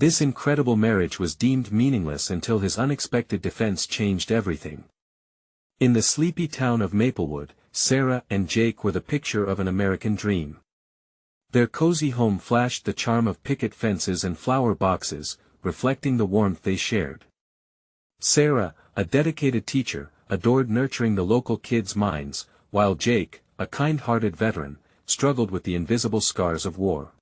This incredible marriage was deemed meaningless until his unexpected defense changed everything. In the sleepy town of Maplewood, Sarah and Jake were the picture of an American dream. Their cozy home flashed the charm of picket fences and flower boxes, reflecting the warmth they shared. Sarah, a dedicated teacher, adored nurturing the local kids' minds, while Jake, a kind-hearted veteran, struggled with the invisible scars of war.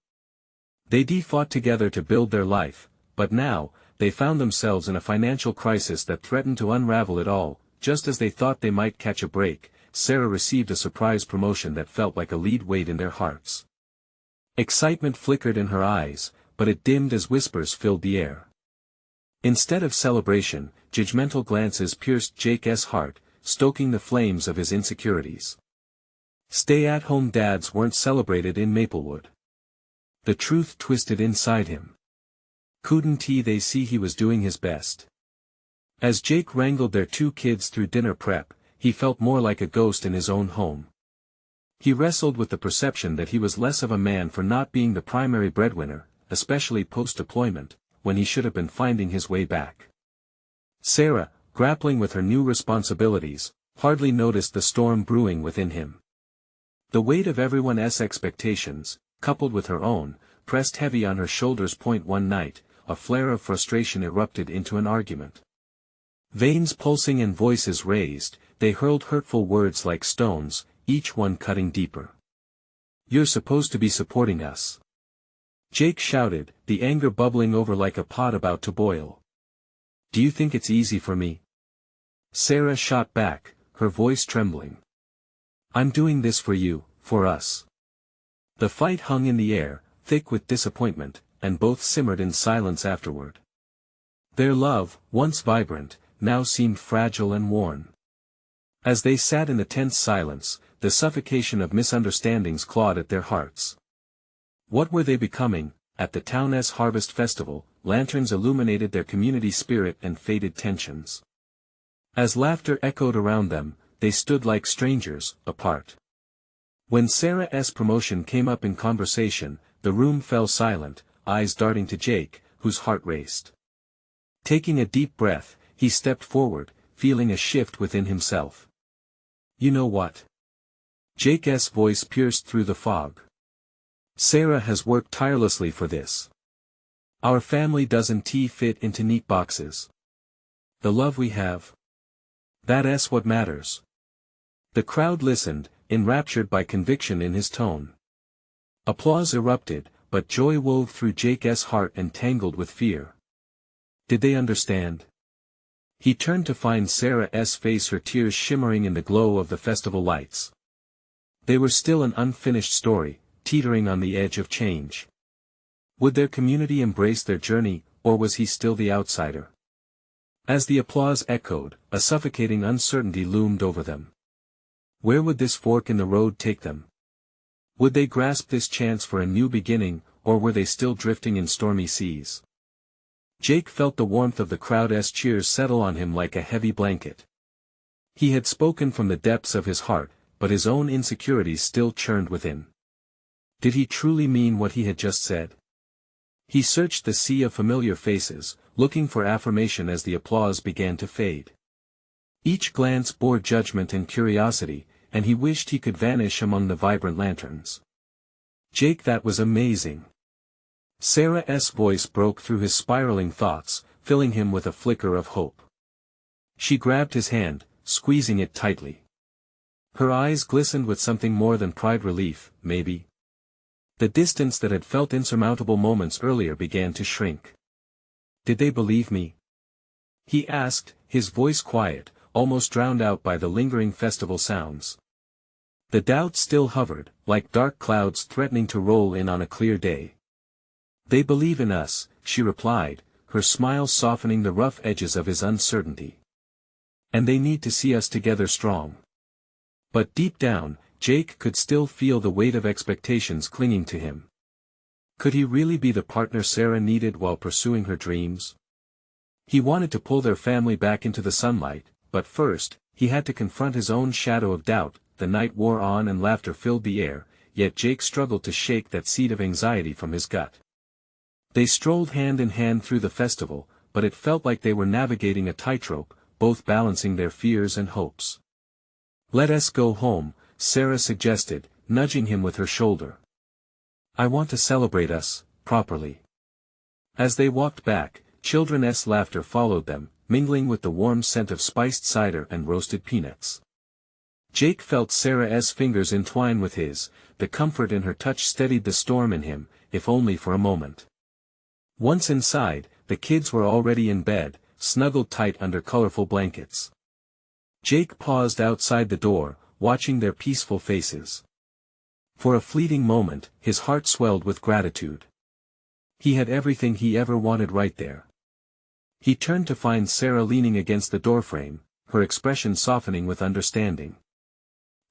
They fought together to build their life, but now, they found themselves in a financial crisis that threatened to unravel it all. Just as they thought they might catch a break, Sarah received a surprise promotion that felt like a lead weight in their hearts. Excitement flickered in her eyes, but it dimmed as whispers filled the air. Instead of celebration, judgmental glances pierced Jake's heart, stoking the flames of his insecurities. Stay-at-home dads weren't celebrated in Maplewood. The truth twisted inside him. Couldn't they see he was doing his best? As Jake wrangled their two kids through dinner prep, he felt more like a ghost in his own home. He wrestled with the perception that he was less of a man for not being the primary breadwinner, especially post-deployment, when he should have been finding his way back. Sarah, grappling with her new responsibilities, hardly noticed the storm brewing within him. The weight of everyone's expectations, coupled with her own, pressed heavy on her shoulders. One night, a flare of frustration erupted into an argument. Veins pulsing and voices raised, they hurled hurtful words like stones, each one cutting deeper. "You're supposed to be supporting us," Jake shouted, the anger bubbling over like a pot about to boil. "Do you think it's easy for me?" Sarah shot back, her voice trembling. "I'm doing this for you, for us." The fight hung in the air, thick with disappointment, and both simmered in silence afterward. Their love, once vibrant, now seemed fragile and worn. As they sat in the tense silence, the suffocation of misunderstandings clawed at their hearts. What were they becoming? At the town's harvest festival, lanterns illuminated their community spirit and faded tensions. As laughter echoed around them, they stood like strangers, apart. When Sarah's promotion came up in conversation, the room fell silent, eyes darting to Jake, whose heart raced. Taking a deep breath, he stepped forward, feeling a shift within himself. "You know what?" Jake's voice pierced through the fog. "Sarah has worked tirelessly for this. Our family doesn't fit into neat boxes. The love we have, that's what matters." The crowd listened, enraptured by conviction in his tone. Applause erupted, but joy wove through Jake's heart and tangled with fear. Did they understand? He turned to find Sarah's face, her tears shimmering in the glow of the festival lights. They were still an unfinished story, teetering on the edge of change. Would their community embrace their journey, or was he still the outsider? As the applause echoed, a suffocating uncertainty loomed over them. Where would this fork in the road take them? Would they grasp this chance for a new beginning, or were they still drifting in stormy seas? Jake felt the warmth of the crowd's cheers settle on him like a heavy blanket. He had spoken from the depths of his heart, but his own insecurities still churned within. Did he truly mean what he had just said? He searched the sea of familiar faces, looking for affirmation as the applause began to fade. Each glance bore judgment and curiosity, and he wished he could vanish among the vibrant lanterns. "Jake, that was amazing." Sarah's voice broke through his spiraling thoughts, filling him with a flicker of hope. She grabbed his hand, squeezing it tightly. Her eyes glistened with something more than pride, relief, maybe. The distance that had felt insurmountable moments earlier began to shrink. "Did they believe me?" he asked, his voice quiet, almost drowned out by the lingering festival sounds. The doubt still hovered, like dark clouds threatening to roll in on a clear day. "They believe in us," she replied, her smile softening the rough edges of his uncertainty. "And they need to see us together strong." But deep down, Jake could still feel the weight of expectations clinging to him. Could he really be the partner Sarah needed while pursuing her dreams? He wanted to pull their family back into the sunlight, but first, he had to confront his own shadow of doubt. The night wore on and laughter filled the air, yet Jake struggled to shake that seed of anxiety from his gut. They strolled hand in hand through the festival, but it felt like they were navigating a tightrope, both balancing their fears and hopes. "Let us go home," Sarah suggested, nudging him with her shoulder. "I want to celebrate us, properly." As they walked back, children's laughter followed them, mingling with the warm scent of spiced cider and roasted peanuts. Jake felt Sarah's fingers entwine with his, the comfort in her touch steadied the storm in him, if only for a moment. Once inside, the kids were already in bed, snuggled tight under colorful blankets. Jake paused outside the door, watching their peaceful faces. For a fleeting moment, his heart swelled with gratitude. He had everything he ever wanted right there. He turned to find Sarah leaning against the doorframe, her expression softening with understanding.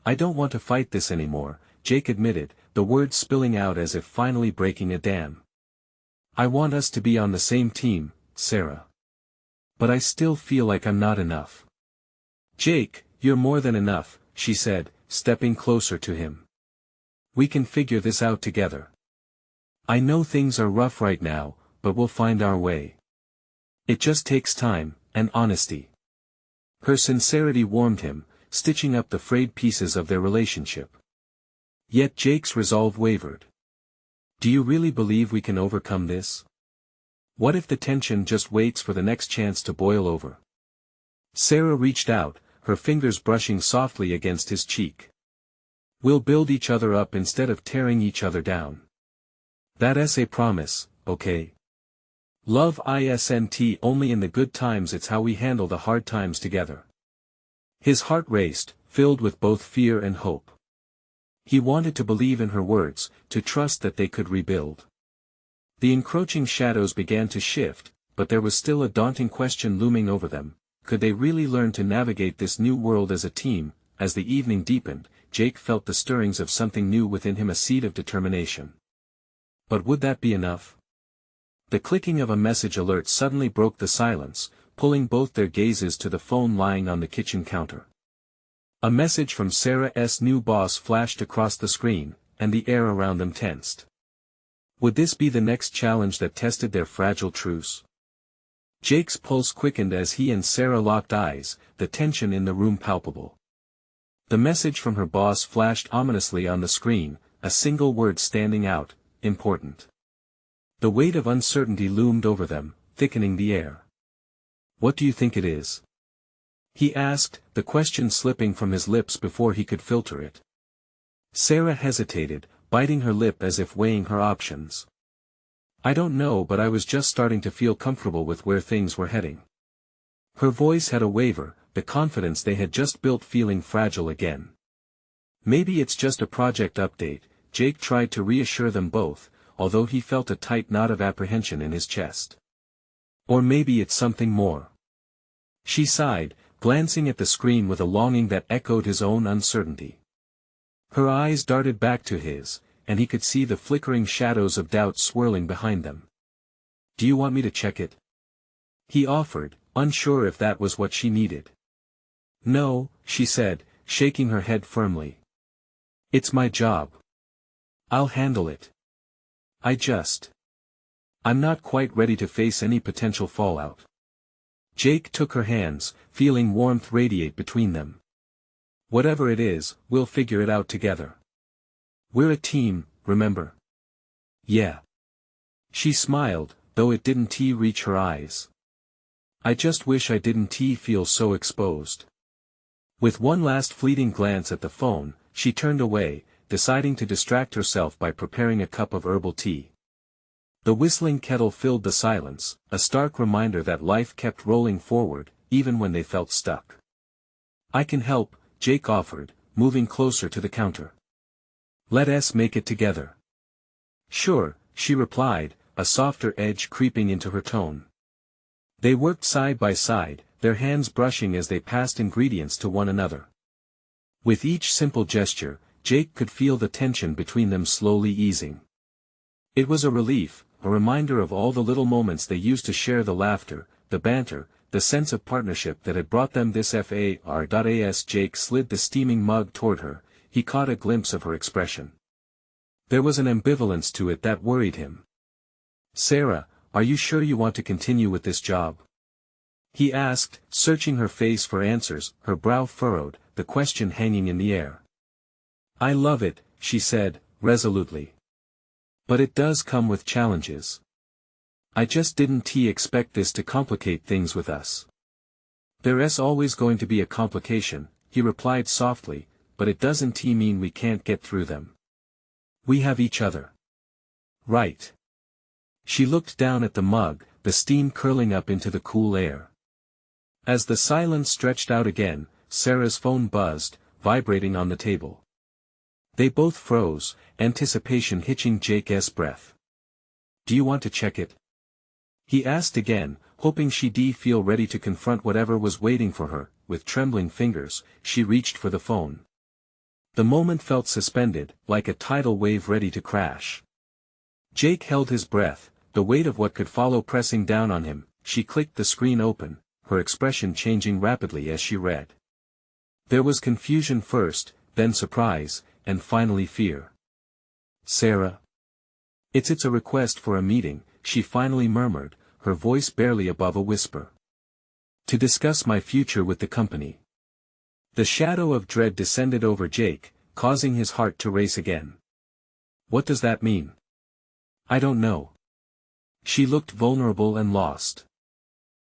"I don't want to fight this anymore," Jake admitted, the words spilling out as if finally breaking a dam. "I want us to be on the same team, Sarah. But I still feel like I'm not enough." "Jake, you're more than enough," she said, stepping closer to him. "We can figure this out together. I know things are rough right now, but we'll find our way. It just takes time, and honesty." Her sincerity warmed him, stitching up the frayed pieces of their relationship. Yet Jake's resolve wavered. "Do you really believe we can overcome this? What if the tension just waits for the next chance to boil over?" Sarah reached out, her fingers brushing softly against his cheek. "We'll build each other up instead of tearing each other down. That's a promise, okay? Love isn't only in the good times, it's how we handle the hard times together." His heart raced, filled with both fear and hope. He wanted to believe in her words, to trust that they could rebuild. The encroaching shadows began to shift, but there was still a daunting question looming over them: could they really learn to navigate this new world as a team? As the evening deepened, Jake felt the stirrings of something new within him, a seed of determination. But would that be enough? The clicking of a message alert suddenly broke the silence, pulling both their gazes to the phone lying on the kitchen counter. A message from Sarah's new boss flashed across the screen, and the air around them tensed. Would this be the next challenge that tested their fragile truce? Jake's pulse quickened as he and Sarah locked eyes, the tension in the room palpable. The message from her boss flashed ominously on the screen, a single word standing out: important. The weight of uncertainty loomed over them, thickening the air. "What do you think it is?" he asked, the question slipping from his lips before he could filter it. Sarah hesitated, biting her lip as if weighing her options. "I don't know, but I was just starting to feel comfortable with where things were heading." Her voice had a waver, the confidence they had just built feeling fragile again. "Maybe it's just a project update," Jake tried to reassure them both, although he felt a tight knot of apprehension in his chest. "Or maybe it's something more." She sighed, glancing at the screen with a longing that echoed his own uncertainty. Her eyes darted back to his, and he could see the flickering shadows of doubt swirling behind them. "Do you want me to check it?" he offered, unsure if that was what she needed. "No," she said, shaking her head firmly. "It's my job. I'll handle it. I'm not quite ready to face any potential fallout." Jake took her hands, feeling warmth radiate between them. "Whatever it is, we'll figure it out together. We're a team, remember?" "Yeah." She smiled, though it didn't reach her eyes. "I just wish I didn't feel so exposed." With one last fleeting glance at the phone, she turned away, deciding to distract herself by preparing a cup of herbal tea. The whistling kettle filled the silence, a stark reminder that life kept rolling forward, even when they felt stuck. "I can help," Jake offered, moving closer to the counter. "Let's make it together." "Sure," she replied, a softer edge creeping into her tone. They worked side by side, their hands brushing as they passed ingredients to one another. With each simple gesture, Jake could feel the tension between them slowly easing. It was a relief, a reminder of all the little moments they used to share, the laughter, the banter, the sense of partnership that had brought them this far. As Jake slid the steaming mug toward her, he caught a glimpse of her expression. There was an ambivalence to it that worried him. Sarah, are you sure you want to continue with this job? He asked, searching her face for answers, her brow furrowed, the question hanging in the air. I love it, she said, resolutely. But it does come with challenges. I just didn't expect this to complicate things with us. There's always going to be a complication, he replied softly, but it doesn't mean we can't get through them. We have each other. Right. She looked down at the mug, the steam curling up into the cool air. As the silence stretched out again, Sarah's phone buzzed, vibrating on the table. They both froze, anticipation hitching Jake's breath. Do you want to check it? He asked again, hoping she'd feel ready to confront whatever was waiting for her. With trembling fingers, she reached for the phone. The moment felt suspended, like a tidal wave ready to crash. Jake held his breath, the weight of what could follow pressing down on him. She clicked the screen open, her expression changing rapidly as she read. There was confusion first, then surprise, and finally fear. Sarah? It's a request for a meeting, she finally murmured, her voice barely above a whisper. To discuss my future with the company. The shadow of dread descended over Jake, causing his heart to race again. What does that mean? I don't know. She looked vulnerable and lost.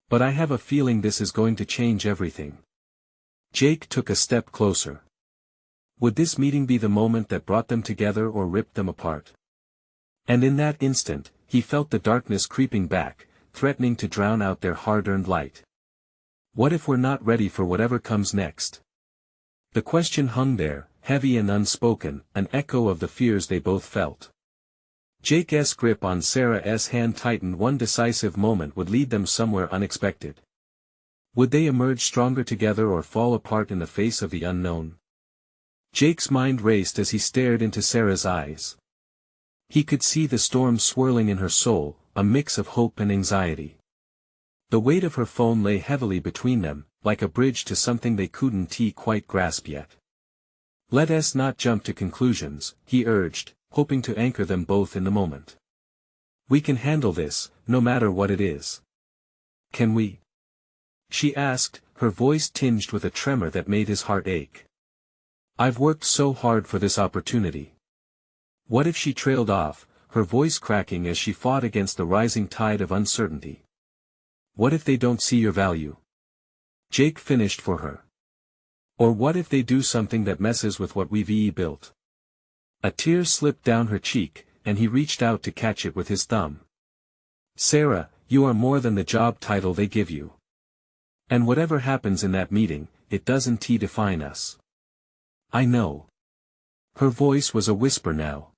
But I have a feeling this is going to change everything. Jake took a step closer. Would this meeting be the moment that brought them together or ripped them apart? And in that instant, he felt the darkness creeping back, threatening to drown out their hard-earned light. What if we're not ready for whatever comes next? The question hung there, heavy and unspoken, an echo of the fears they both felt. Jake's grip on Sarah's hand tightened. One decisive moment would lead them somewhere unexpected. Would they emerge stronger together or fall apart in the face of the unknown? Jake's mind raced as he stared into Sarah's eyes. He could see the storm swirling in her soul, a mix of hope and anxiety. The weight of her phone lay heavily between them, like a bridge to something they couldn't quite grasp yet. Let us not jump to conclusions, he urged, hoping to anchor them both in the moment. We can handle this, no matter what it is. Can we? She asked, her voice tinged with a tremor that made his heart ache. I've worked so hard for this opportunity. What if she trailed off, her voice cracking as she fought against the rising tide of uncertainty? What if they don't see your value? Jake finished for her. Or what if they do something that messes with what we've built? A tear slipped down her cheek, and he reached out to catch it with his thumb. Sarah, you are more than the job title they give you. And whatever happens in that meeting, it doesn't define us. I know. Her voice was a whisper now.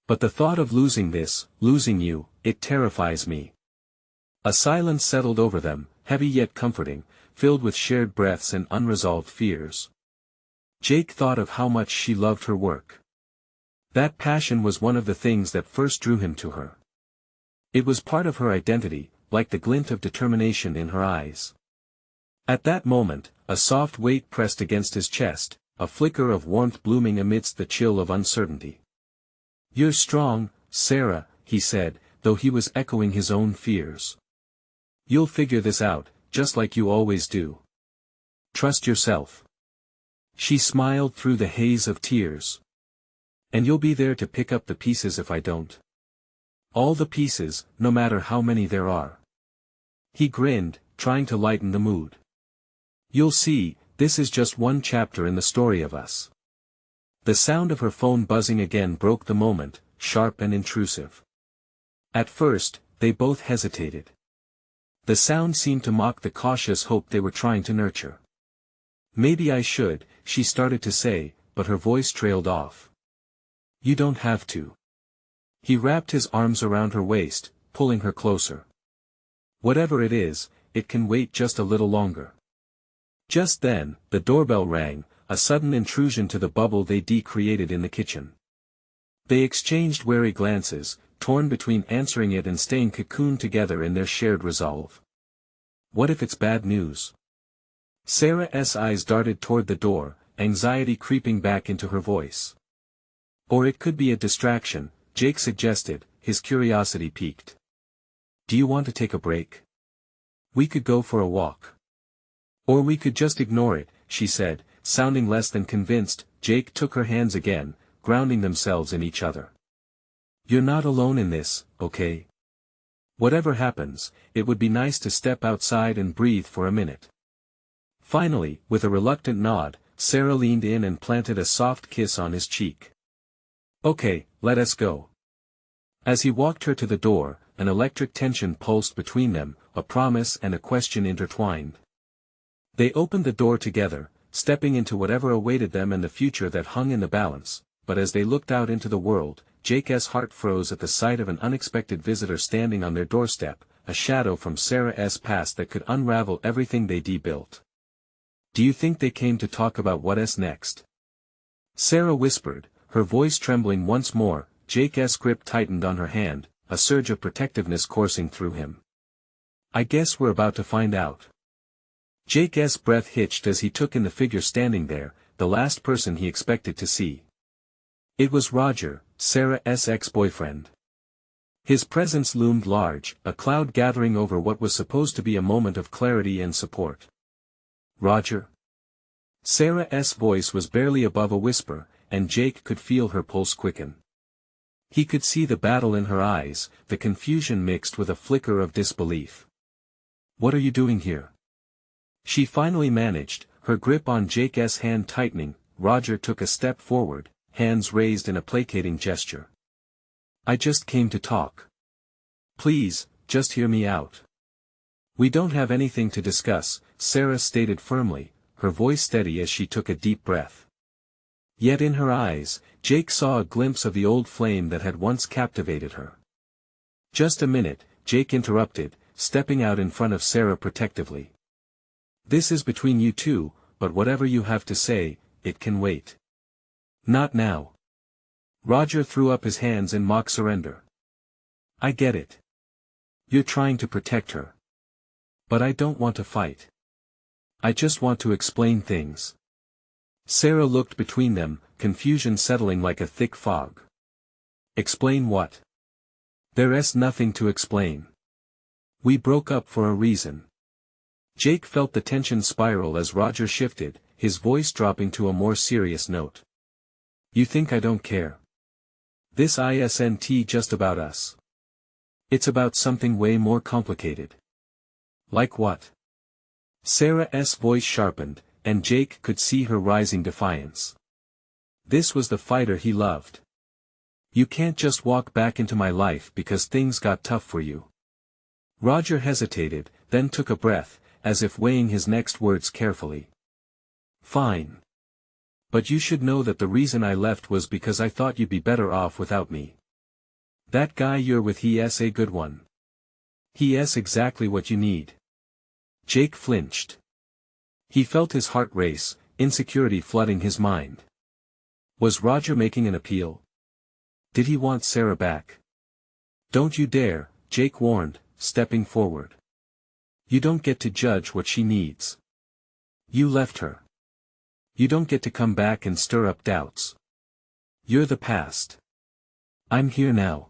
But the thought of losing this, losing you, it terrifies me. A silence settled over them, heavy yet comforting, filled with shared breaths and unresolved fears. Jake thought of how much she loved her work. That passion was one of the things that first drew him to her. It was part of her identity, like the glint of determination in her eyes. At that moment, a soft weight pressed against his chest, a flicker of warmth blooming amidst the chill of uncertainty. You're strong, Sarah, he said, though he was echoing his own fears. You'll figure this out, just like you always do. Trust yourself. She smiled through the haze of tears. And you'll be there to pick up the pieces if I don't. All the pieces, no matter how many there are. He grinned, trying to lighten the mood. You'll see, this is just one chapter in the story of us. The sound of her phone buzzing again broke the moment, sharp and intrusive. At first, they both hesitated. The sound seemed to mock the cautious hope they were trying to nurture. Maybe I should, she started to say, but her voice trailed off. You don't have to. He wrapped his arms around her waist, pulling her closer. Whatever it is, it can wait just a little longer. Just then, the doorbell rang, a sudden intrusion to the bubble they'd created in the kitchen. They exchanged wary glances, torn between answering it and staying cocooned together in their shared resolve. What if it's bad news? Sarah's eyes darted toward the door, anxiety creeping back into her voice. Or it could be a distraction, Jake suggested, his curiosity piqued. Do you want to take a break? We could go for a walk. Or we could just ignore it, she said, sounding less than convinced. Jake took her hands again, grounding themselves in each other. You're not alone in this, okay? Whatever happens, it would be nice to step outside and breathe for a minute. Finally, with a reluctant nod, Sarah leaned in and planted a soft kiss on his cheek. Okay, let us go. As he walked her to the door, an electric tension pulsed between them, a promise and a question intertwined. They opened the door together, stepping into whatever awaited them and the future that hung in the balance, but as they looked out into the world, Jake's heart froze at the sight of an unexpected visitor standing on their doorstep, a shadow from Sarah's past that could unravel everything they built. Do you think they came to talk about what's next? Sarah whispered, her voice trembling once more. Jake's grip tightened on her hand, a surge of protectiveness coursing through him. I guess we're about to find out. Jake's breath hitched as he took in the figure standing there, the last person he expected to see. It was Roger, Sarah's ex-boyfriend. His presence loomed large, a cloud gathering over what was supposed to be a moment of clarity and support. Roger? Sarah's voice was barely above a whisper, and Jake could feel her pulse quicken. He could see the battle in her eyes, the confusion mixed with a flicker of disbelief. What are you doing here? She finally managed, her grip on Jake's hand tightening. Roger took a step forward, hands raised in a placating gesture. I just came to talk. Please, just hear me out. We don't have anything to discuss, Sarah stated firmly, her voice steady as she took a deep breath. Yet in her eyes, Jake saw a glimpse of the old flame that had once captivated her. Just a minute, Jake interrupted, stepping out in front of Sarah protectively. This is between you two, but whatever you have to say, it can wait. Not now. Roger threw up his hands in mock surrender. I get it. You're trying to protect her. But I don't want to fight. I just want to explain things. Sarah looked between them, confusion settling like a thick fog. Explain what? There's nothing to explain. We broke up for a reason. Jake felt the tension spiral as Roger shifted, his voice dropping to a more serious note. You think I don't care? This isn't just about us. It's about something way more complicated. Like what? Sarah's voice sharpened, and Jake could see her rising defiance. This was the fighter he loved. You can't just walk back into my life because things got tough for you. Roger hesitated, then took a breath, as if weighing his next words carefully. Fine. But you should know that the reason I left was because I thought you'd be better off without me. That guy you're with, he's a good one. He's exactly what you need. Jake flinched. He felt his heart race, insecurity flooding his mind. Was Roger making an appeal? Did he want Sarah back? Don't you dare, Jake warned, stepping forward. You don't get to judge what she needs. You left her. You don't get to come back and stir up doubts. You're the past. I'm here now.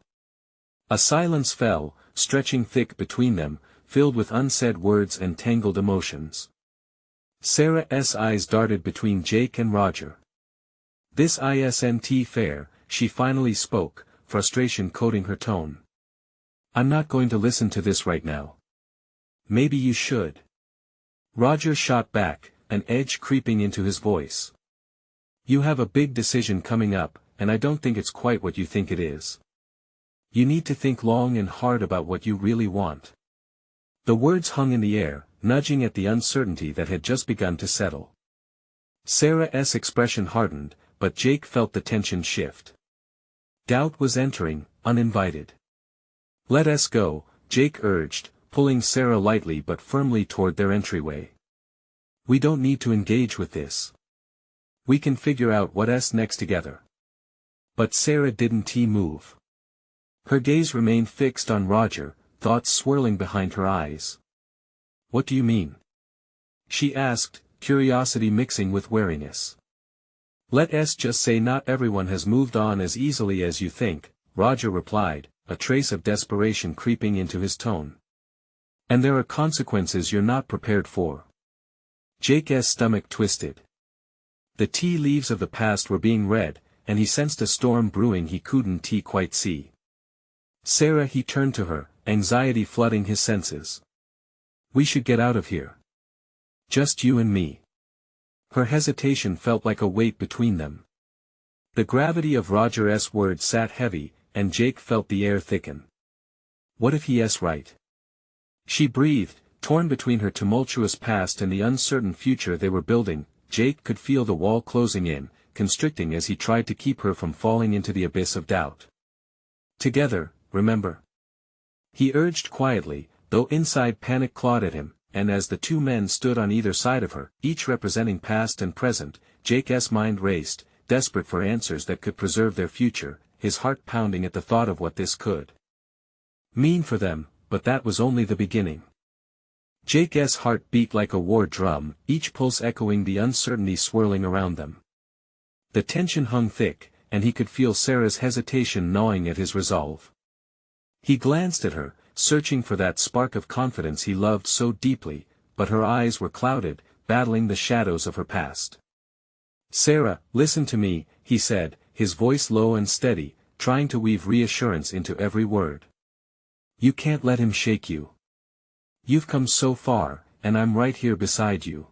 A silence fell, stretching thick between them, filled with unsaid words and tangled emotions. Sarah's eyes darted between Jake and Roger. This isn't fair, she finally spoke, frustration coating her tone. I'm not going to listen to this right now. Maybe you should. Roger shot back, an edge creeping into his voice. You have a big decision coming up, and I don't think it's quite what you think it is. You need to think long and hard about what you really want. The words hung in the air, nudging at the uncertainty that had just begun to settle. Sarah's expression hardened, but Jake felt the tension shift. Doubt was entering, uninvited. Let us go, Jake urged, pulling Sarah lightly but firmly toward their entryway. We don't need to engage with this. We can figure out what's next together. But Sarah didn't move. Her gaze remained fixed on Roger, thoughts swirling behind her eyes. What do you mean? She asked, curiosity mixing with wariness. Let's just say not everyone has moved on as easily as you think, Roger replied, a trace of desperation creeping into his tone. And there are consequences you're not prepared for. Jake's stomach twisted. The tea leaves of the past were being read, and he sensed a storm brewing he couldn't quite see. Sarah, he turned to her, anxiety flooding his senses. We should get out of here. Just you and me. Her hesitation felt like a weight between them. The gravity of Roger's words sat heavy, and Jake felt the air thicken. What if he's right? She breathed, torn between her tumultuous past and the uncertain future they were building. Jake could feel the wall closing in, constricting as he tried to keep her from falling into the abyss of doubt. Together, remember? He urged quietly, though inside panic clawed at him, and as the two men stood on either side of her, each representing past and present, Jake's mind raced, desperate for answers that could preserve their future, his heart pounding at the thought of what this could mean for them, but that was only the beginning. Jake's heart beat like a war drum, each pulse echoing the uncertainty swirling around them. The tension hung thick, and he could feel Sarah's hesitation gnawing at his resolve. He glanced at her, searching for that spark of confidence he loved so deeply, but her eyes were clouded, battling the shadows of her past. Sarah, listen to me, he said, his voice low and steady, trying to weave reassurance into every word. You can't let him shake you. You've come so far, and I'm right here beside you.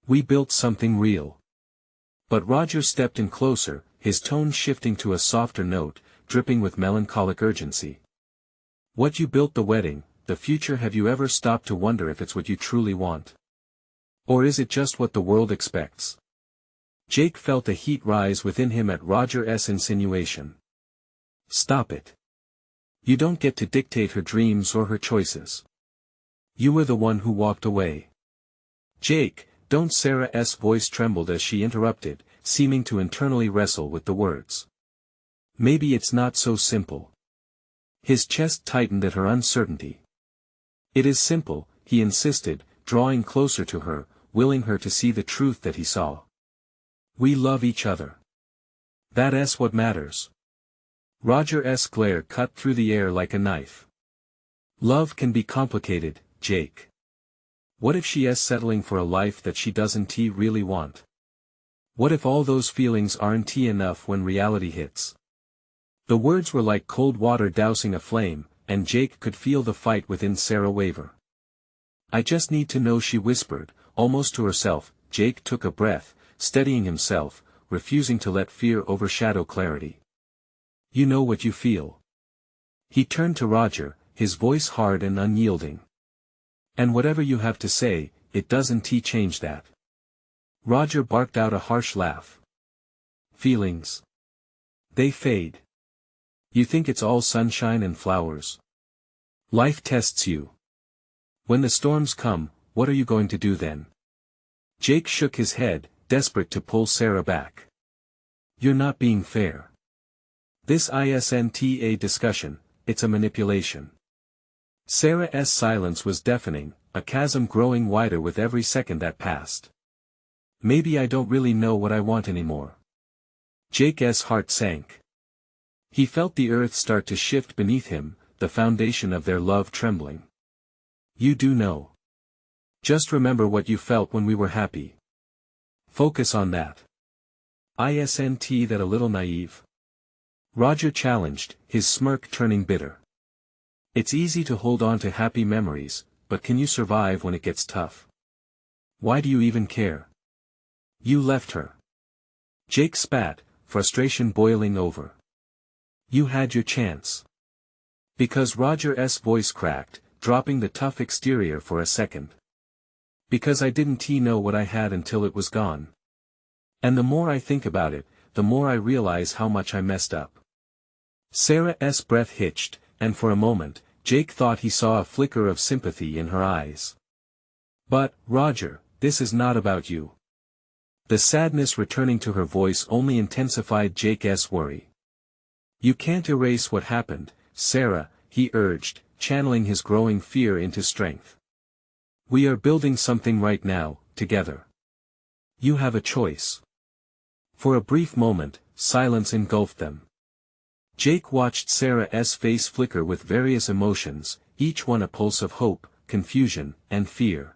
We built something real. But Roger stepped in closer, his tone shifting to a softer note, dripping with melancholic urgency. What you built, the wedding, the future, have you ever stopped to wonder if it's what you truly want? Or is it just what the world expects? Jake felt a heat rise within him at Roger's insinuation. Stop it. You don't get to dictate her dreams or her choices. You were the one who walked away. Jake, don't. Sarah's voice trembled as she interrupted, seeming to internally wrestle with the words. Maybe it's not so simple. His chest tightened at her uncertainty. It is simple, he insisted, drawing closer to her, willing her to see the truth that he saw. We love each other. That's what matters. Roger's glare cut through the air like a knife. Love can be complicated, Jake. What if she is settling for a life that she doesn't really want? What if all those feelings aren't enough when reality hits? The words were like cold water dousing a flame, and Jake could feel the fight within Sarah waver. I just need to know, she whispered, almost to herself. Jake took a breath, steadying himself, refusing to let fear overshadow clarity. You know what you feel. He turned to Roger, his voice hard and unyielding. And whatever you have to say, it doesn't change that. Roger barked out a harsh laugh. Feelings. They fade. You think it's all sunshine and flowers. Life tests you. When the storms come, what are you going to do then? Jake shook his head, desperate to pull Sarah back. You're not being fair. This isn't a discussion, it's a manipulation. Sarah's silence was deafening, a chasm growing wider with every second that passed. Maybe I don't really know what I want anymore. Jake's heart sank. He felt the earth start to shift beneath him, the foundation of their love trembling. You do know. Just remember what you felt when we were happy. Focus on that. Isn't that a little naive? Roger challenged, his smirk turning bitter. It's easy to hold on to happy memories, but can you survive when it gets tough? Why do you even care? You left her. Jake spat, frustration boiling over. You had your chance. Because Roger's voice cracked, dropping the tough exterior for a second. Because I didn't know what I had until it was gone. And the more I think about it, the more I realize how much I messed up. Sarah's breath hitched, and for a moment, Jake thought he saw a flicker of sympathy in her eyes. But, Roger, this is not about you. The sadness returning to her voice only intensified Jake's worry. You can't erase what happened, Sarah, he urged, channeling his growing fear into strength. We are building something right now, together. You have a choice. For a brief moment, silence engulfed them. Jake watched Sarah's face flicker with various emotions, each one a pulse of hope, confusion, and fear.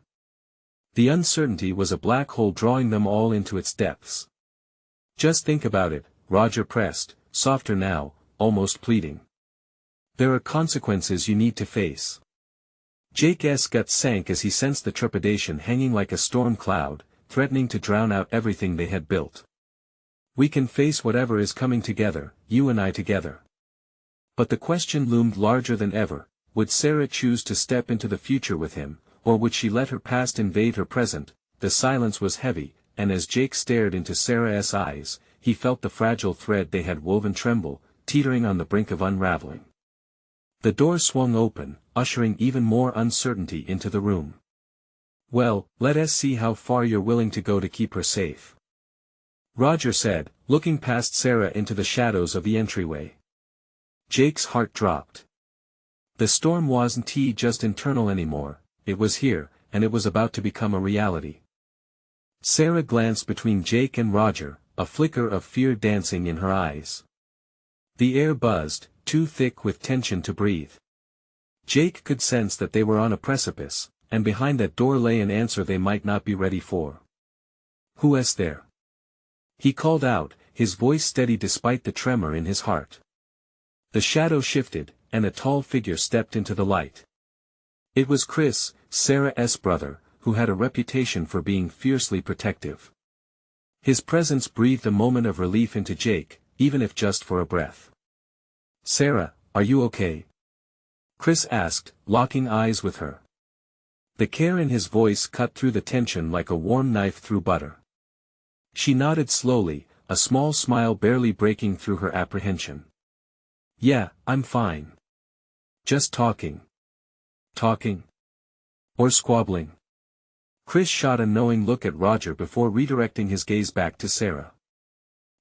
The uncertainty was a black hole drawing them all into its depths. Just think about it, Roger pressed, softer now, almost pleading. There are consequences you need to face. Jake's gut sank as he sensed the trepidation hanging like a storm cloud, threatening to drown out everything they had built. We can face whatever is coming together, you and I together. But the question loomed larger than ever, would Sarah choose to step into the future with him, or would she let her past invade her present? The silence was heavy, and as Jake stared into Sarah's eyes, he felt the fragile thread they had woven tremble, teetering on the brink of unraveling. The door swung open, ushering even more uncertainty into the room. Well, let us see how far you're willing to go to keep her safe, Roger said, looking past Sarah into the shadows of the entryway. Jake's heart dropped. The storm wasn't just internal anymore, it was here, and it was about to become a reality. Sarah glanced between Jake and Roger, a flicker of fear dancing in her eyes. The air buzzed, too thick with tension to breathe. Jake could sense that they were on a precipice, and behind that door lay an answer they might not be ready for. "Who is there?" he called out, his voice steady despite the tremor in his heart. The shadow shifted, and a tall figure stepped into the light. It was Chris, Sarah's brother, who had a reputation for being fiercely protective. His presence breathed a moment of relief into Jake, even if just for a breath. "Sarah, are you okay?" Chris asked, locking eyes with her. The care in his voice cut through the tension like a warm knife through butter. She nodded slowly, a small smile barely breaking through her apprehension. "Yeah, I'm fine. Just talking." "Talking? Or squabbling?" Chris shot a knowing look at Roger before redirecting his gaze back to Sarah.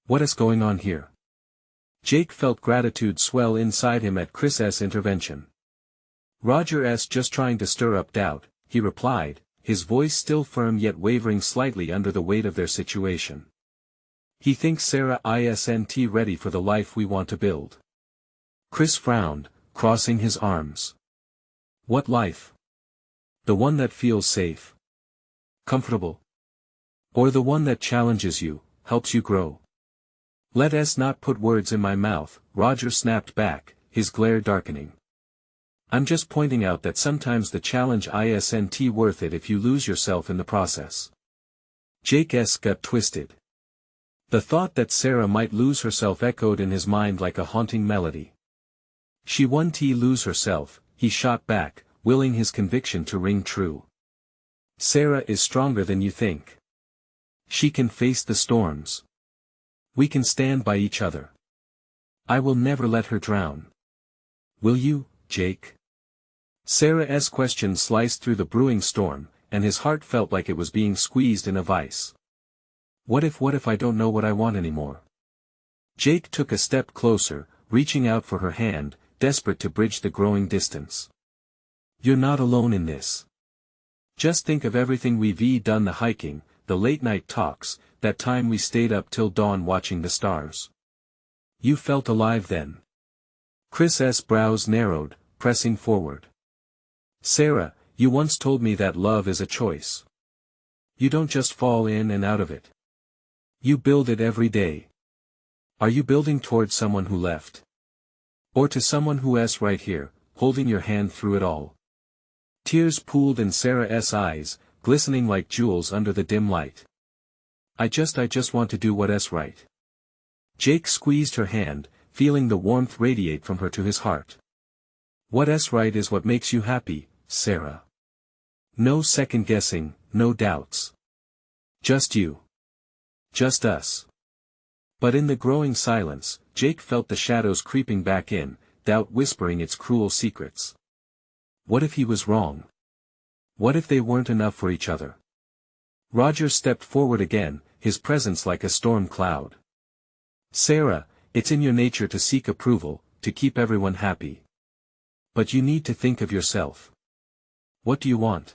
"What is going on here?" Jake felt gratitude swell inside him at Chris's intervention. "Roger's just trying to stir up doubt," he replied, his voice still firm yet wavering slightly under the weight of their situation. "He thinks Sarah isn't ready for the life we want to build." Chris frowned, crossing his arms. "What life? The one that feels safe? Comfortable? Or the one that challenges you, helps you grow?" "Let us not put words in my mouth," Roger snapped back, his glare darkening. "I'm just pointing out that sometimes the challenge isn't worth it if you lose yourself in the process." Jake's gut twisted. The thought that Sarah might lose herself echoed in his mind like a haunting melody. "She won't lose herself," he shot back, willing his conviction to ring true. "Sarah is stronger than you think. She can face the storms. We can stand by each other. I will never let her drown. Will you, Jake?" Sarah's question sliced through the brewing storm, and his heart felt like it was being squeezed in a vice. What if I don't know what I want anymore?" Jake took a step closer, reaching out for her hand, desperate to bridge the growing distance. "You're not alone in this. Just think of everything we've done, the hiking, the late-night talks, that time we stayed up till dawn watching the stars. You felt alive then." Chris's brows narrowed, pressing forward. "Sarah, you once told me that love is a choice. You don't just fall in and out of it. You build it every day. Are you building towards someone who left? Or to someone who is right here, holding your hand through it all?" Tears pooled in Sarah's eyes, glistening like jewels under the dim light. I just want to do what is right." Jake squeezed her hand, feeling the warmth radiate from her to his heart. "What is right is what makes you happy, Sarah. No second guessing, no doubts. Just you. Just us." But in the growing silence, Jake felt the shadows creeping back in, doubt whispering its cruel secrets. What if he was wrong? What if they weren't enough for each other? Roger stepped forward again, his presence like a storm cloud. "Sarah, it's in your nature to seek approval, to keep everyone happy. But you need to think of yourself. What do you want?"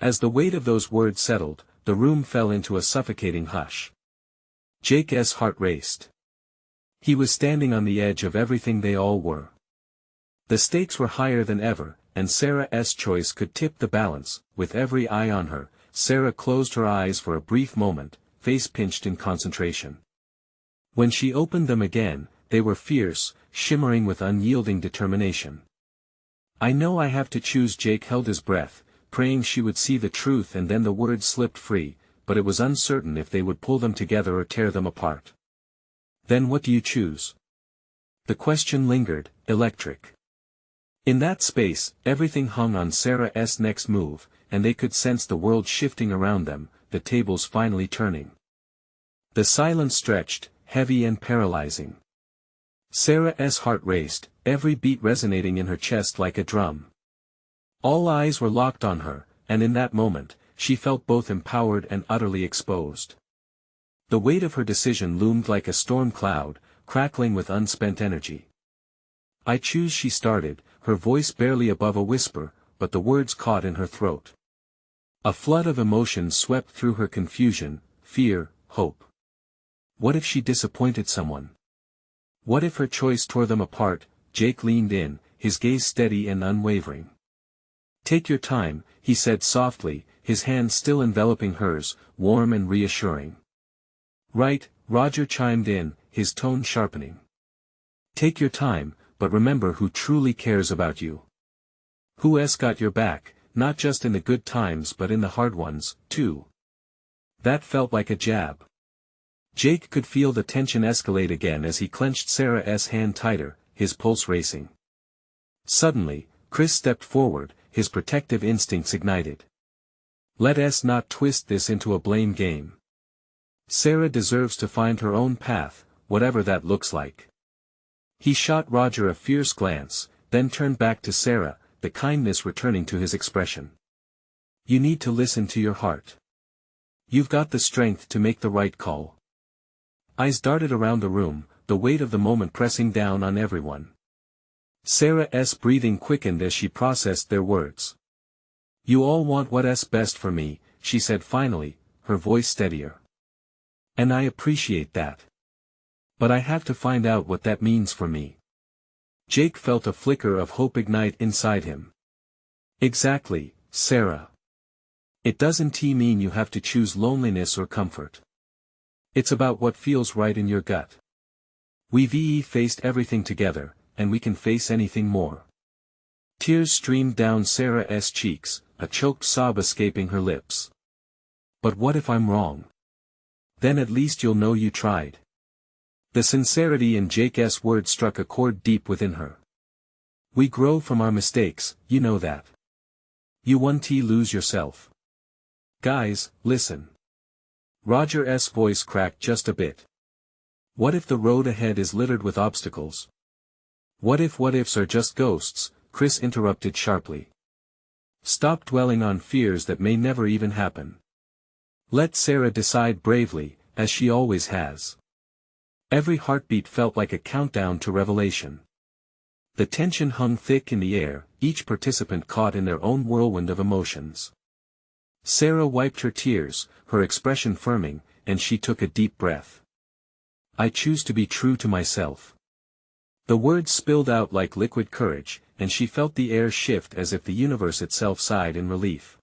As the weight of those words settled, the room fell into a suffocating hush. Jake's heart raced. He was standing on the edge of everything they all were. The stakes were higher than ever, and Sarah's choice could tip the balance. With every eye on her, Sarah closed her eyes for a brief moment, face pinched in concentration. When she opened them again, they were fierce, shimmering with unyielding determination. "I know I have to choose." Jake held his breath, praying she would see the truth, and then the words slipped free, but it was uncertain if they would pull them together or tear them apart. "Then what do you choose?" The question lingered, electric. In that space, everything hung on Sarah's next move, and they could sense the world shifting around them, the tables finally turning. The silence stretched, heavy and paralyzing. Sarah's heart raced, every beat resonating in her chest like a drum. All eyes were locked on her, and in that moment, she felt both empowered and utterly exposed. The weight of her decision loomed like a storm cloud, crackling with unspent energy. "I choose," she started, her voice barely above a whisper, but the words caught in her throat. A flood of emotion swept through her: confusion, fear, hope. What if she disappointed someone? What if her choice tore them apart? Jake leaned in, his gaze steady and unwavering. "Take your time," he said softly, his hand still enveloping hers, warm and reassuring. "Right," Roger chimed in, his tone sharpening. "Take your time, but remember who truly cares about you. Who's got your back, not just in the good times but in the hard ones, too." That felt like a jab. Jake could feel the tension escalate again as he clenched Sarah's hand tighter, his pulse racing. Suddenly, Chris stepped forward, his protective instincts ignited. "Let us not twist this into a blame game. Sarah deserves to find her own path, whatever that looks like." He shot Roger a fierce glance, then turned back to Sarah, the kindness returning to his expression. "You need to listen to your heart. You've got the strength to make the right call." Eyes darted around the room, the weight of the moment pressing down on everyone. Sarah's breathing quickened as she processed their words. "You all want what's best for me," she said finally, her voice steadier. "And I appreciate that. But I have to find out what that means for me." Jake felt a flicker of hope ignite inside him. "Exactly, Sarah. It doesn't mean you have to choose loneliness or comfort. It's about what feels right in your gut. We've faced everything together, and we can face anything more." Tears streamed down Sarah's cheeks, a choked sob escaping her lips. "But what if I'm wrong? Then at least you'll know you tried." The sincerity in Jake's words struck a chord deep within her. "We grow from our mistakes, you know that. You won't lose yourself." "Guys, listen." Roger's voice cracked just a bit. "What if the road ahead is littered with obstacles? What ifs are just ghosts?" Chris interrupted sharply. "Stop dwelling on fears that may never even happen. Let Sarah decide bravely, as she always has." Every heartbeat felt like a countdown to revelation. The tension hung thick in the air, each participant caught in their own whirlwind of emotions. Sarah wiped her tears, her expression firming, and she took a deep breath. "I choose to be true to myself." The words spilled out like liquid courage, and she felt the air shift as if the universe itself sighed in relief.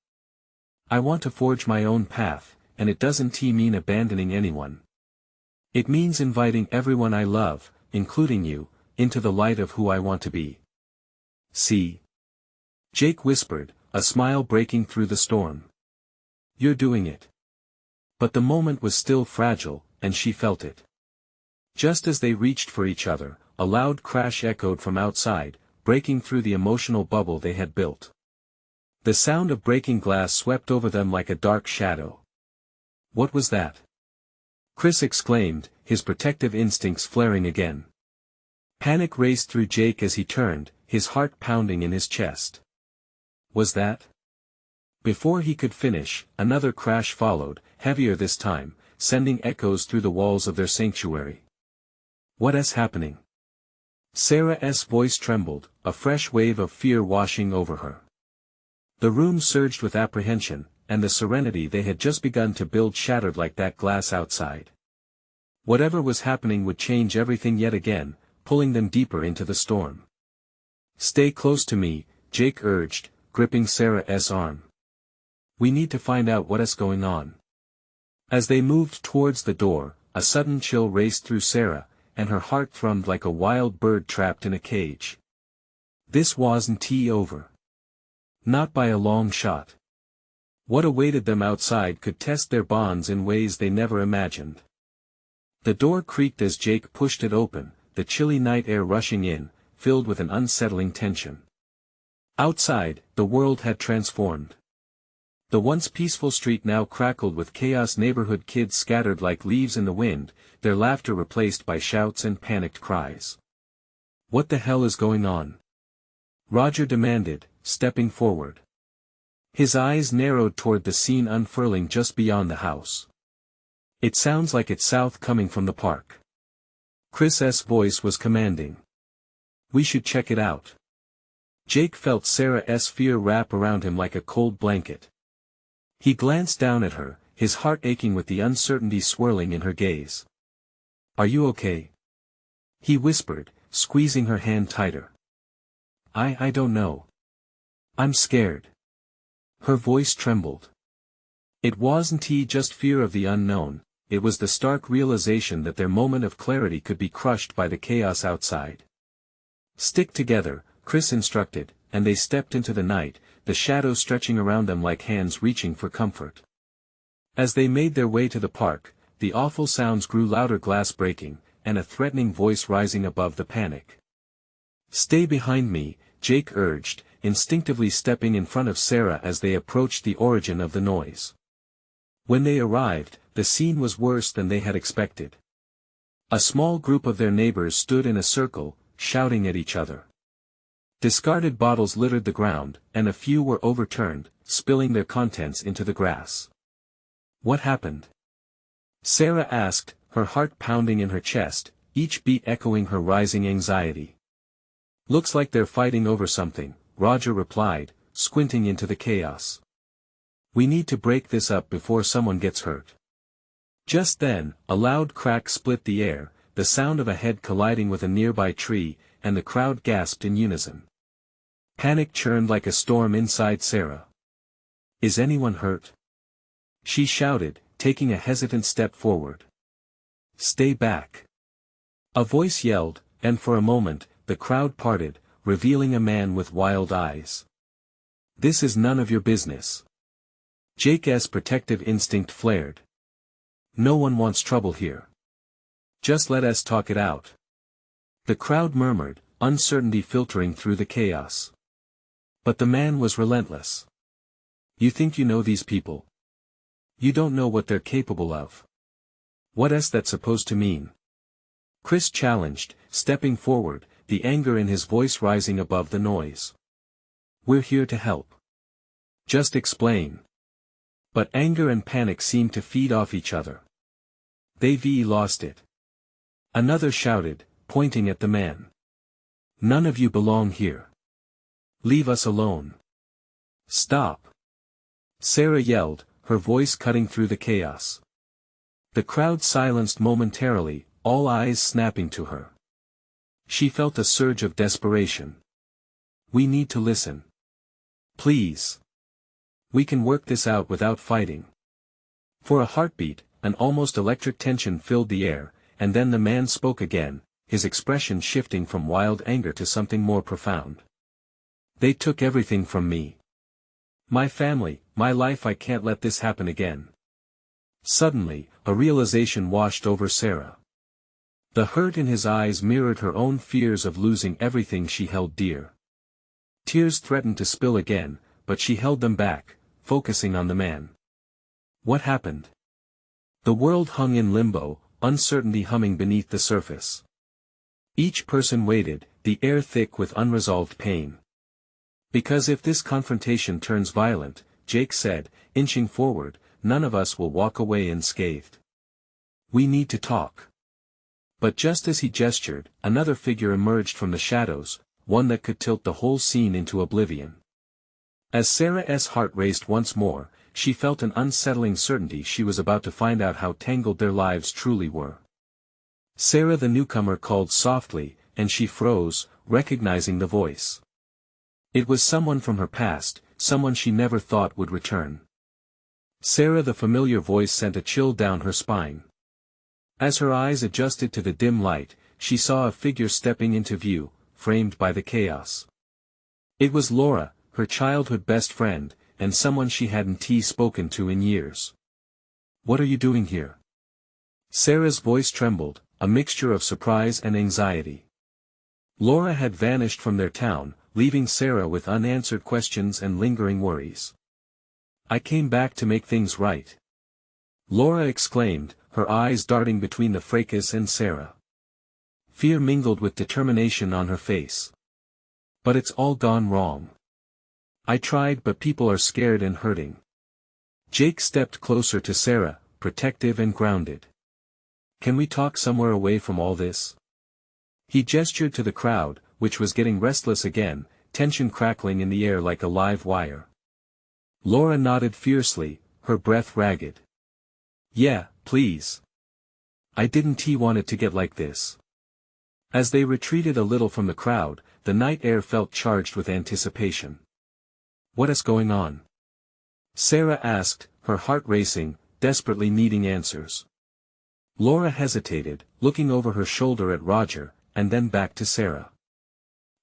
"I want to forge my own path, and it doesn't mean abandoning anyone. It means inviting everyone I love, including you, into the light of who I want to be." "See?" Jake whispered, a smile breaking through the storm. "You're doing it." But the moment was still fragile, and she felt it. Just as they reached for each other, a loud crash echoed from outside, breaking through the emotional bubble they had built. The sound of breaking glass swept over them like a dark shadow. "What was that?" Chris exclaimed, his protective instincts flaring again. Panic raced through Jake as he turned, his heart pounding in his chest. "Was that?" Before he could finish, another crash followed, heavier this time, sending echoes through the walls of their sanctuary. "What's happening?" Sarah's voice trembled, a fresh wave of fear washing over her. The room surged with apprehension, and the serenity they had just begun to build shattered like that glass outside. Whatever was happening would change everything yet again, pulling them deeper into the storm. "Stay close to me," Jake urged, gripping Sarah's arm. "We need to find out what's going on." As they moved towards the door, a sudden chill raced through Sarah, and her heart thrummed like a wild bird trapped in a cage. This wasn't over. Not by a long shot. What awaited them outside could test their bonds in ways they never imagined. The door creaked as Jake pushed it open, the chilly night air rushing in, filled with an unsettling tension. Outside, the world had transformed. The once peaceful street now crackled with chaos, neighborhood kids scattered like leaves in the wind, their laughter replaced by shouts and panicked cries. "What the hell is going on?" Roger demanded, stepping forward. His eyes narrowed toward the scene unfurling just beyond the house. "It sounds like it's south coming from the park." Chris's voice was commanding. "We should check it out." Jake felt Sarah's fear wrap around him like a cold blanket. He glanced down at her, his heart aching with the uncertainty swirling in her gaze. "Are you okay?" he whispered, squeezing her hand tighter. I don't know. I'm scared." Her voice trembled. It wasn't just fear of the unknown, it was the stark realization that their moment of clarity could be crushed by the chaos outside. "Stick together," Chris instructed, and they stepped into the night, the shadows stretching around them like hands reaching for comfort. As they made their way to the park, the awful sounds grew louder, glass breaking, and a threatening voice rising above the panic. "Stay behind me," Jake urged, instinctively stepping in front of Sarah as they approached the origin of the noise. When they arrived, the scene was worse than they had expected. A small group of their neighbors stood in a circle, shouting at each other. Discarded bottles littered the ground, and a few were overturned, spilling their contents into the grass. "What happened?" Sarah asked, her heart pounding in her chest, each beat echoing her rising anxiety. "Looks like they're fighting over something," Roger replied, squinting into the chaos. "We need to break this up before someone gets hurt." Just then, a loud crack split the air, the sound of a head colliding with a nearby tree, and the crowd gasped in unison. Panic churned like a storm inside Sarah. "Is anyone hurt?" she shouted, taking a hesitant step forward. "Stay back," a voice yelled, and for a moment, the crowd parted, revealing a man with wild eyes. "This is none of your business." Jake's protective instinct flared. "No one wants trouble here. Just let us talk it out." The crowd murmured, uncertainty filtering through the chaos. But the man was relentless. "You think you know these people? You don't know what they're capable of. What's that supposed to mean?" Chris challenged, stepping forward, the anger in his voice rising above the noise. "We're here to help. Just explain." But anger and panic seemed to feed off each other. "They've lost it." Another shouted, pointing at the man. "None of you belong here. Leave us alone." "Stop!" Sarah yelled, her voice cutting through the chaos. The crowd silenced momentarily, all eyes snapping to her. She felt a surge of desperation. "We need to listen. Please. We can work this out without fighting." For a heartbeat, an almost electric tension filled the air, and then the man spoke again, his expression shifting from wild anger to something more profound. "They took everything from me. My family, my life. I can't let this happen again." Suddenly, a realization washed over Sarah. The hurt in his eyes mirrored her own fears of losing everything she held dear. Tears threatened to spill again, but she held them back, focusing on the man. What happened? The world hung in limbo, uncertainty humming beneath the surface. Each person waited, the air thick with unresolved pain. "Because if this confrontation turns violent," Jake said, inching forward, "none of us will walk away unscathed. We need to talk." But just as he gestured, another figure emerged from the shadows, one that could tilt the whole scene into oblivion. As Sarah's heart raced once more, she felt an unsettling certainty she was about to find out how tangled their lives truly were. Sarah the newcomer called softly, and she froze, recognizing the voice. It was someone from her past, someone she never thought would return. Sarah the familiar voice sent a chill down her spine. As her eyes adjusted to the dim light, she saw a figure stepping into view, framed by the chaos. It was Laura, her childhood best friend, and someone she hadn't spoken to in years. "What are you doing here?" Sarah's voice trembled, a mixture of surprise and anxiety. Laura had vanished from their town, leaving Sarah with unanswered questions and lingering worries. "I came back to make things right," Laura exclaimed, her eyes darting between the fracas and Sarah. Fear mingled with determination on her face. "But it's all gone wrong. I tried, but people are scared and hurting." Jake stepped closer to Sarah, protective and grounded. "Can we talk somewhere away from all this?" He gestured to the crowd, which was getting restless again, tension crackling in the air like a live wire. Laura nodded fiercely, her breath ragged. "Yeah, please. I didn't want it to get like this." As they retreated a little from the crowd, the night air felt charged with anticipation. "What is going on?" Sarah asked, her heart racing, desperately needing answers. Laura hesitated, looking over her shoulder at Roger, and then back to Sarah.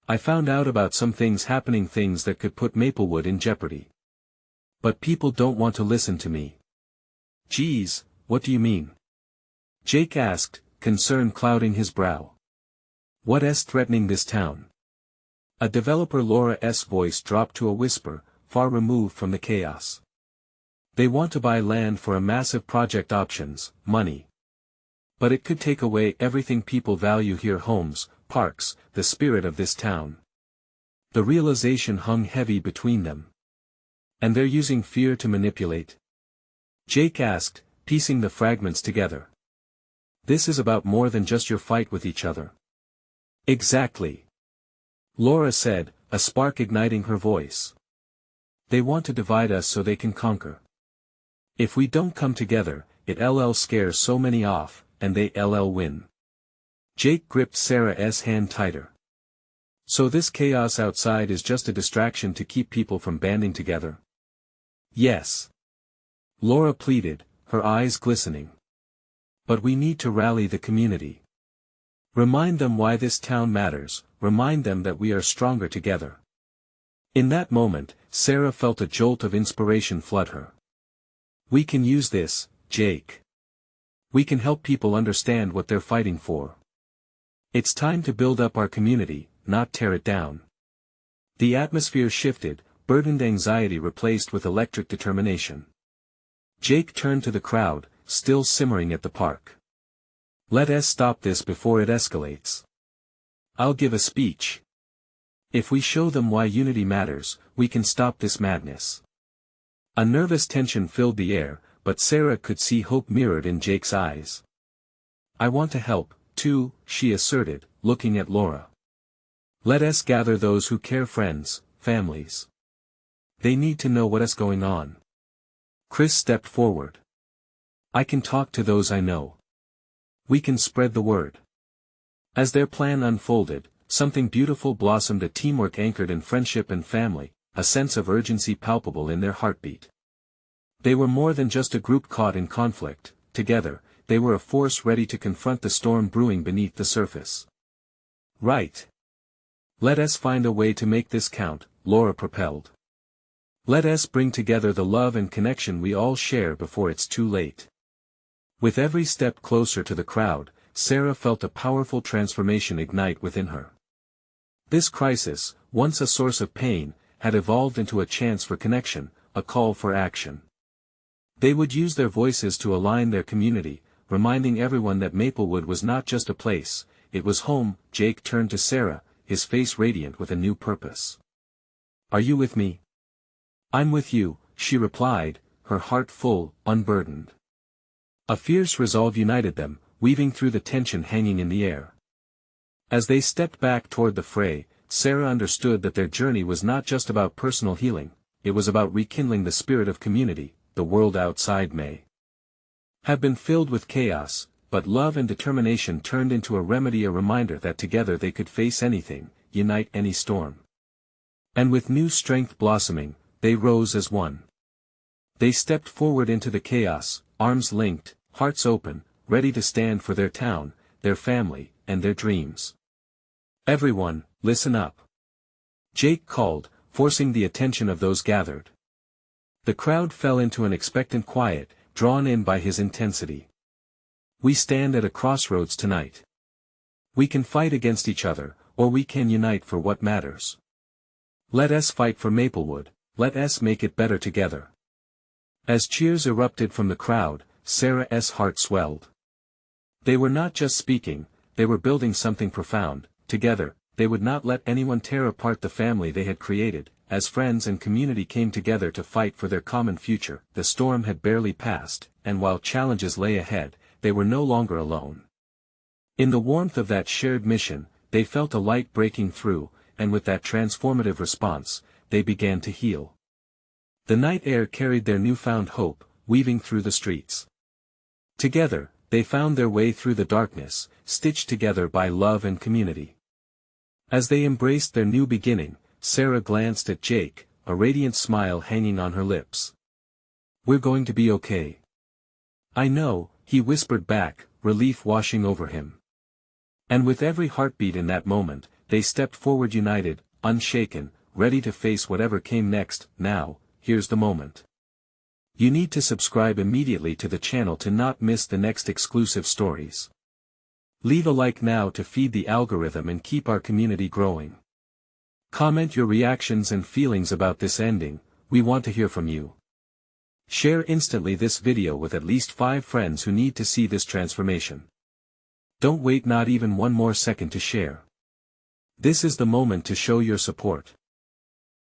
"I found out about some things happening, things that could put Maplewood in jeopardy. But people don't want to listen to me." "Geez, what do you mean?" Jake asked, concern clouding his brow. "What's threatening this town?" A developer Laura's voice dropped to a whisper, far removed from the chaos. "They want to buy land for a massive project, options, money. But it could take away everything people value here, homes, parks, the spirit of this town." The realization hung heavy between them. "And they're using fear to manipulate?" Jake asked, piecing the fragments together. "This is about more than just your fight with each other." "Exactly," Laura said, a spark igniting her voice. "They want to divide us so they can conquer. If we don't come together, it'll scare so many off, and they'll win." Jake gripped Sarah's hand tighter. "So this chaos outside is just a distraction to keep people from banding together?" "Yes," Laura pleaded, her eyes glistening. "But we need to rally the community. Remind them why this town matters, remind them that we are stronger together." In that moment, Sarah felt a jolt of inspiration flood her. "We can use this, Jake. We can help people understand what they're fighting for. It's time to build up our community, not tear it down." The atmosphere shifted, burdened anxiety replaced with electric determination. Jake turned to the crowd, still simmering at the park. "Let's stop this before it escalates. I'll give a speech. If we show them why unity matters, we can stop this madness." A nervous tension filled the air, but Sarah could see hope mirrored in Jake's eyes. "I want to help, too," she asserted, looking at Laura. "Let's gather those who care, friends, families. They need to know what's going on." Chris stepped forward. "I can talk to those I know. We can spread the word." As their plan unfolded, something beautiful blossomed, a teamwork anchored in friendship and family, a sense of urgency palpable in their heartbeat. They were more than just a group caught in conflict, together, they were a force ready to confront the storm brewing beneath the surface. "Right. Let us find a way to make this count," Laura propelled. "Let us bring together the love and connection we all share before it's too late." With every step closer to the crowd, Sarah felt a powerful transformation ignite within her. This crisis, once a source of pain, had evolved into a chance for connection, a call for action. They would use their voices to align their community, reminding everyone that Maplewood was not just a place, it was home. Jake turned to Sarah, his face radiant with a new purpose. "Are you with me?" "I'm with you," she replied, her heart full, unburdened. A fierce resolve united them, weaving through the tension hanging in the air. As they stepped back toward the fray, Sarah understood that their journey was not just about personal healing, it was about rekindling the spirit of community. The world outside may have been filled with chaos, but love and determination turned into a remedy, a reminder that together they could face anything, unite any storm. And with new strength blossoming, they rose as one. They stepped forward into the chaos, arms linked, hearts open, ready to stand for their town, their family, and their dreams. "Everyone, listen up," Jake called, forcing the attention of those gathered. The crowd fell into an expectant quiet, drawn in by his intensity. "We stand at a crossroads tonight. We can fight against each other, or we can unite for what matters. Let us fight for Maplewood, let us make it better together." As cheers erupted from the crowd, Sarah's heart swelled. They were not just speaking, they were building something profound. Together, they would not let anyone tear apart the family they had created. As friends and community came together to fight for their common future, the storm had barely passed, and while challenges lay ahead, they were no longer alone. In the warmth of that shared mission, they felt a light breaking through, and with that transformative response, they began to heal. The night air carried their newfound hope, weaving through the streets. Together, they found their way through the darkness, stitched together by love and community. As they embraced their new beginning, Sarah glanced at Jake, a radiant smile hanging on her lips. "We're going to be okay." "I know," he whispered back, relief washing over him. And with every heartbeat in that moment, they stepped forward united, unshaken, ready to face whatever came next. Now, here's the moment. You need to subscribe immediately to the channel to not miss the next exclusive stories. Leave a like now to feed the algorithm and keep our community growing. Comment your reactions and feelings about this ending, we want to hear from you. Share instantly this video with at least 5 friends who need to see this transformation. Don't wait not even one more second to share. This is the moment to show your support.